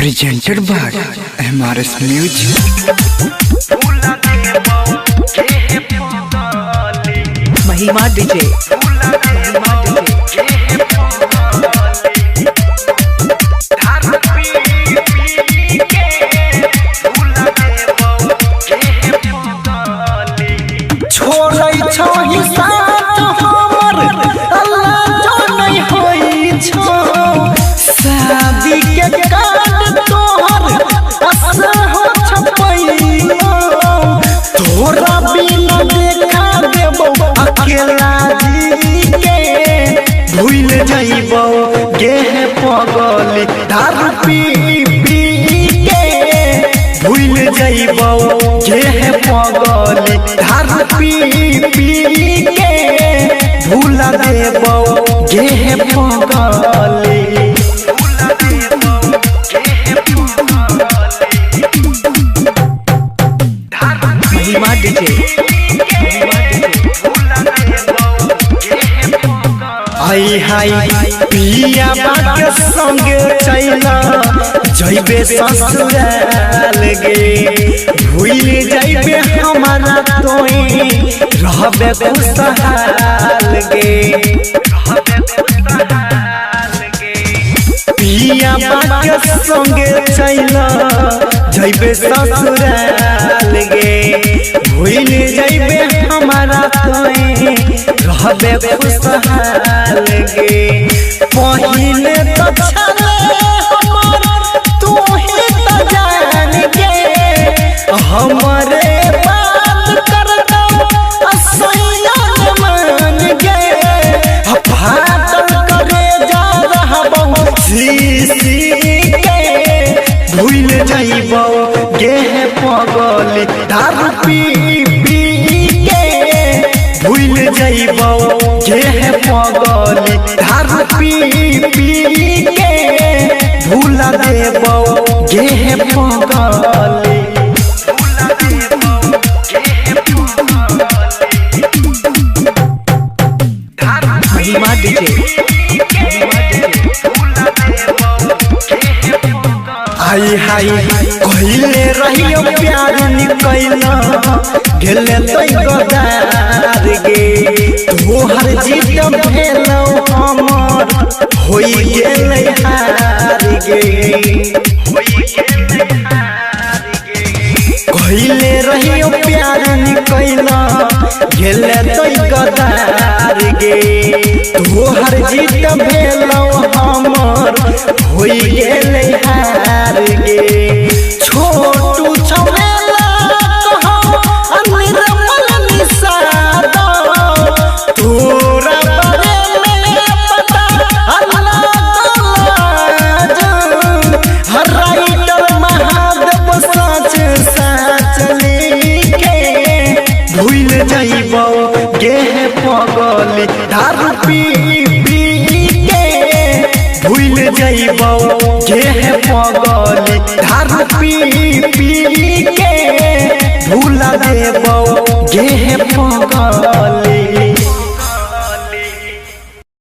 presented by MRS Music. महिमा DJ भूल जाइबो गेह पगली दारू पी पी के भूल जाइबो गेह पगली दारू पी पी के भूला देबो गेह पगली महिमा डीजे हाय हाय पिया बात संगे चैला जइबे ससुराल गे भूल जाइबे हमारा तोई रहबे खुशहाल गे पिया बात संगे चैला जइबे ससुराल गे भूल जाइबे हमारा तोई रहबे खुशहाल गे पहिले तो छले हमर तू ही तो जान गे हमरे बात कर दो असैया मान गे फाटल करे जा रहबो सी के भूल जाइबो गेह पगली दारू पी पी के भूल जाइबो गेह पगली दारू पी पी के भूला देबो गेह पगली महिमा डीजे हाय हाय कहिले रहियो प्यार निकैला गेले तै गदार गे तोहर जीत भेलौ हमर होई गेलै हार गे कहिले रहियो प्यार निकैला गेले तै गदार गे तोहर जीत भेलौ हमर होई गेलै हार गे छोटू छमेला कहो अनिर्मल निसाद तोरा बारे में पता अल्लाह हर राइटर महादेव सच सच लिखे भूल जाइबो गेह पगली दारू पी पी के भूल जाइबो गेह पगली दारू पी पी के भूला देबो गेह पगली।